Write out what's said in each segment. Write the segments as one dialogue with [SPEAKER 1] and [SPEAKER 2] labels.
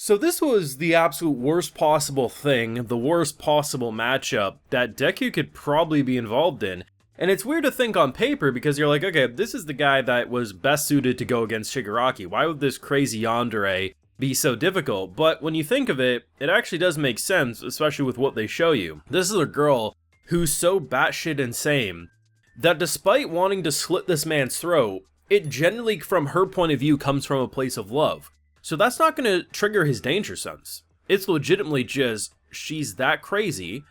[SPEAKER 1] So this was the absolute worst possible thing, the worst possible matchup that Deku could probably be involved in. And it's weird to think on paper because you're like, okay, this is the guy that was best suited to go against Shigaraki. Why would this crazy yandere be so difficult? But when you think of it, it actually does make sense, especially with what they show you. This is a girl who's so batshit insane that despite wanting to slit this man's throat, it generally, from her point of view, comes from a place of love. So that's not going to trigger his danger sense. It's legitimately just, she's that crazy,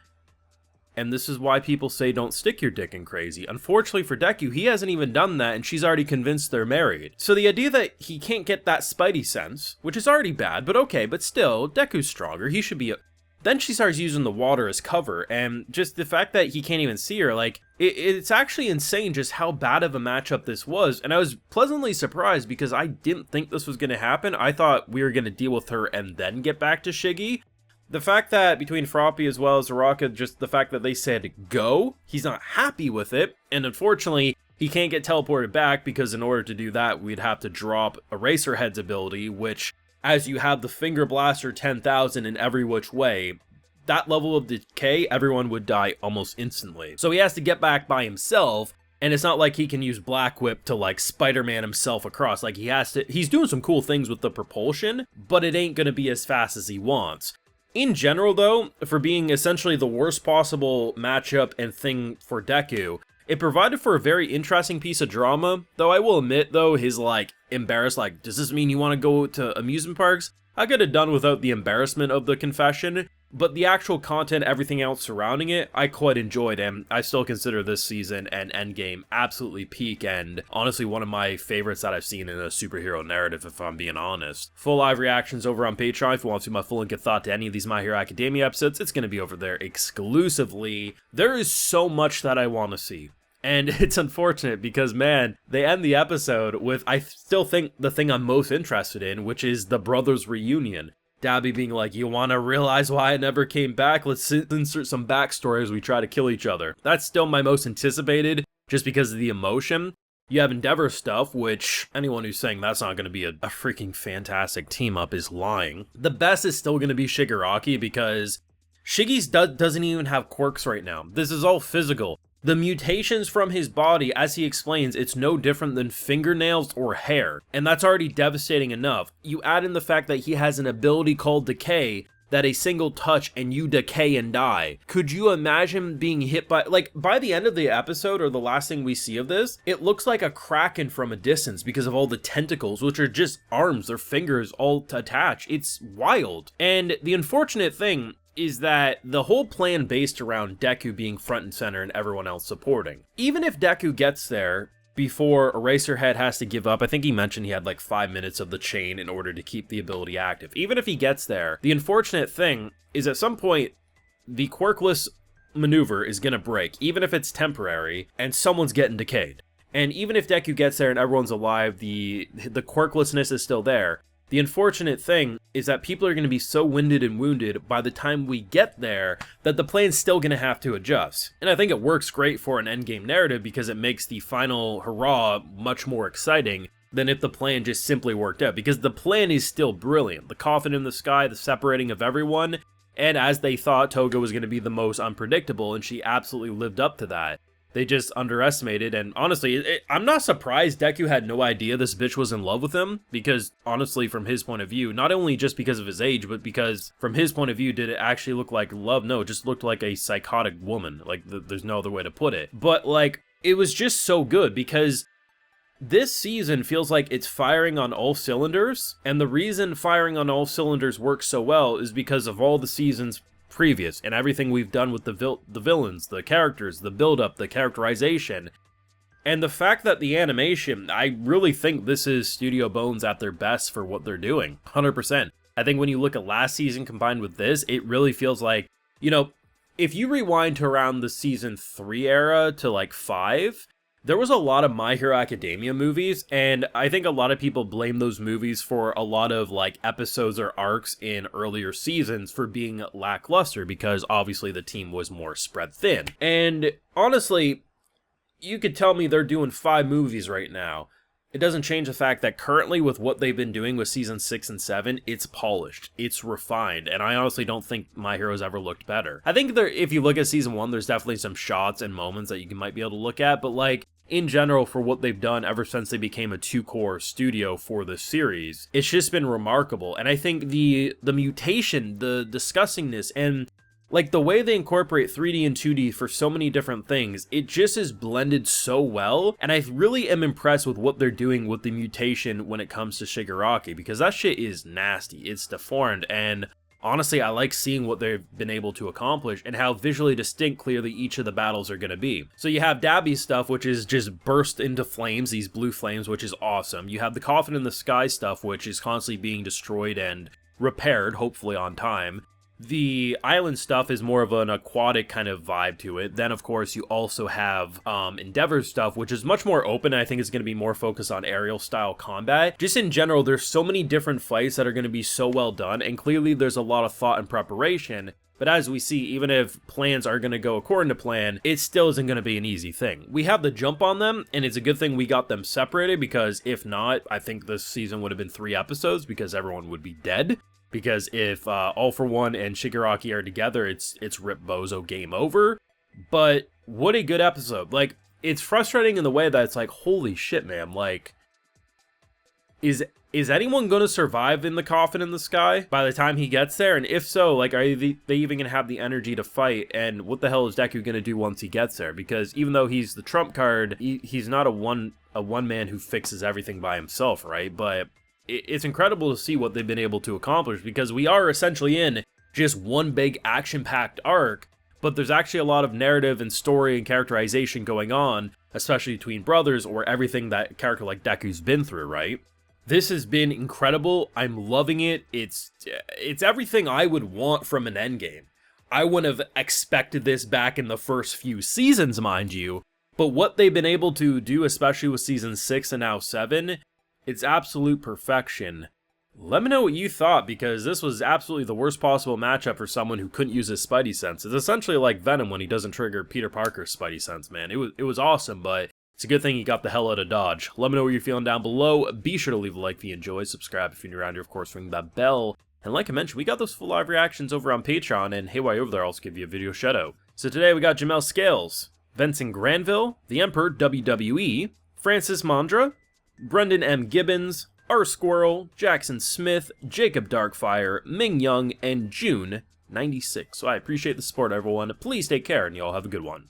[SPEAKER 1] and this is why people say don't stick your dick in crazy. Unfortunately for Deku, he hasn't even done that, and she's already convinced they're married. So the idea that he can't get that spidey sense, which is already bad, but okay, but still, Deku's stronger, he should be Then she starts using the water as cover, and just the fact that he can't even see her, like, it's actually insane just how bad of a matchup this was, and I was pleasantly surprised because I didn't think this was going to happen. I thought we were going to deal with her and then get back to Shiggy. The fact that between Froppy as well as Araka, just the fact that they said go, he's not happy with it, and unfortunately, he can't get teleported back because in order to do that, we'd have to drop Eraserhead's ability, which, as you have the Finger Blaster 10,000 in every which way, that level of decay, everyone would die almost instantly. So he has to get back by himself, and it's not like he can use Black Whip to, like, Spider-Man himself across. Like, he's doing some cool things with the propulsion, but it ain't gonna be as fast as he wants. In general, though, for being essentially the worst possible matchup and thing for Deku, it provided for a very interesting piece of drama, though I will admit, though, his, like, embarrassed, like, does this mean you want to go to amusement parks? I could have done without the embarrassment of the confession, but the actual content, everything else surrounding it, I quite enjoyed, and I still consider this season and Endgame absolutely peak, and honestly one of my favorites that I've seen in a superhero narrative, if I'm being honest. Full live reactions over on Patreon. If you want to see my full and good thought to any of these My Hero Academia episodes, it's going to be over there exclusively. There is so much that I want to see. And it's unfortunate because, man, they end the episode with, I still think, the thing I'm most interested in, which is the brothers' reunion. Dabi being like, you want to realize why I never came back? Let's insert some backstory as we try to kill each other. That's still my most anticipated, just because of the emotion. You have Endeavor stuff, which anyone who's saying that's not going to be a freaking fantastic team-up is lying. The best is still going to be Shigaraki, because Shiggy's doesn't even have quirks right now. This is all physical. The mutations from his body, as he explains, it's no different than fingernails or hair, and that's already devastating enough. You add in the fact that he has an ability called Decay, that a single touch and you decay and die. Could you imagine being hit by, like, by the end of the episode, or the last thing we see of this, it looks like a kraken from a distance because of all the tentacles, which are just arms or fingers all attached. It's wild. And the unfortunate thing is that the whole plan based around Deku being front and center and everyone else supporting. Even if Deku gets there before Eraserhead has to give up, I think he mentioned he had like 5 minutes of the chain in order to keep the ability active. Even if he gets there, the unfortunate thing is at some point, the quirkless maneuver is going to break, even if it's temporary, and someone's getting decayed. And even if Deku gets there and everyone's alive, the quirklessness is still there. The unfortunate thing is that people are going to be so winded and wounded by the time we get there that the plan's still going to have to adjust. And I think it works great for an endgame narrative because it makes the final hurrah much more exciting than if the plan just simply worked out. Because the plan is still brilliant. The coffin in the sky, the separating of everyone, and as they thought, Toga was going to be the most unpredictable, and she absolutely lived up to that. They just underestimated, and honestly, I'm not surprised Deku had no idea this bitch was in love with him, because honestly, from his point of view, not only just because of his age, but because from his point of view, did it actually look like love? No, it just looked like a psychotic woman. Like, there's no other way to put it. But, like, it was just so good, because this season feels like it's firing on all cylinders, and the reason firing on all cylinders works so well is because of all the seasons previous and everything we've done with the villains, the characters, the build-up, the characterization, and the fact that the animation, I really think this is Studio Bones at their best for what they're doing, 100%. I think when you look at last season combined with this, it really feels like, you know, if you rewind to around the season 3 era to like 5, there was a lot of My Hero Academia movies, and I think a lot of people blame those movies for a lot of like episodes or arcs in earlier seasons for being lackluster because obviously the team was more spread thin. And honestly, you could tell me they're doing 5 movies right now, it doesn't change the fact that currently with what they've been doing with season 6 and 7, it's polished, it's refined, and I honestly don't think My Hero's ever looked better. I think if you look at season 1, there's definitely some shots and moments that you might be able to look at, but like, in general, for what they've done ever since they became a 2-core studio for this series, it's just been remarkable. And I think the mutation, the disgustingness, and like the way they incorporate 3D and 2D for so many different things, it just is blended so well. And I really am impressed with what they're doing with the mutation when it comes to Shigaraki, because that shit is nasty, it's deformed, and honestly, I like seeing what they've been able to accomplish and how visually distinct clearly each of the battles are going to be. So you have Dabi's stuff, which is just burst into flames, these blue flames, which is awesome. You have the Coffin in the Sky stuff, which is constantly being destroyed and repaired, hopefully on time. The island stuff is more of an aquatic kind of vibe to it. Then, of course, you also have Endeavor's stuff, which is much more open. I think it's going to be more focused on aerial-style combat. Just in general, there's so many different fights that are going to be so well done, and clearly there's a lot of thought and preparation. But as we see, even if plans are going to go according to plan, it still isn't going to be an easy thing. We have the jump on them, and it's a good thing we got them separated, because if not, I think this season would have been 3 episodes, because everyone would be dead. Because if All For One and Shigaraki are together, it's Rip Bozo, game over. But what a good episode. Like, it's frustrating in the way that it's like, holy shit, man. Like, is anyone going to survive in the Coffin in the Sky by the time he gets there? And if so, like, are they even going to have the energy to fight? And what the hell is Deku going to do once he gets there? Because even though he's the trump card, he's not a one man who fixes everything by himself, right? But it's incredible to see what they've been able to accomplish, because we are essentially in just one big action-packed arc, but there's actually a lot of narrative and story and characterization going on, especially between brothers or everything that a character like Deku's been through, right? This has been incredible. I'm loving it. It's everything I would want from an endgame. I wouldn't have expected this back in the first few seasons, mind you, but what they've been able to do, especially with season 6 and now 7, it's absolute perfection. Let me know what you thought, because this was absolutely the worst possible matchup for someone who couldn't use his Spidey sense. It's essentially like Venom when he doesn't trigger Peter Parker's Spidey sense, man. It was awesome, but it's a good thing he got the hell out of Dodge. Let me know what you're feeling down below. Be sure to leave a like if you enjoy, subscribe if you're new around here, of course, ring that bell. And like I mentioned, we got those full live reactions over on Patreon, and hey, while you're over there, I'll also give you a video shoutout. So today we got Jamel Scales, Vincent Granville, The Emperor WWE, Francis Mondra, Brendan M. Gibbons, R. Squirrel, Jackson Smith, Jacob Darkfire, Ming Young, and June 96. So I appreciate the support, everyone. Please take care, and y'all have a good one.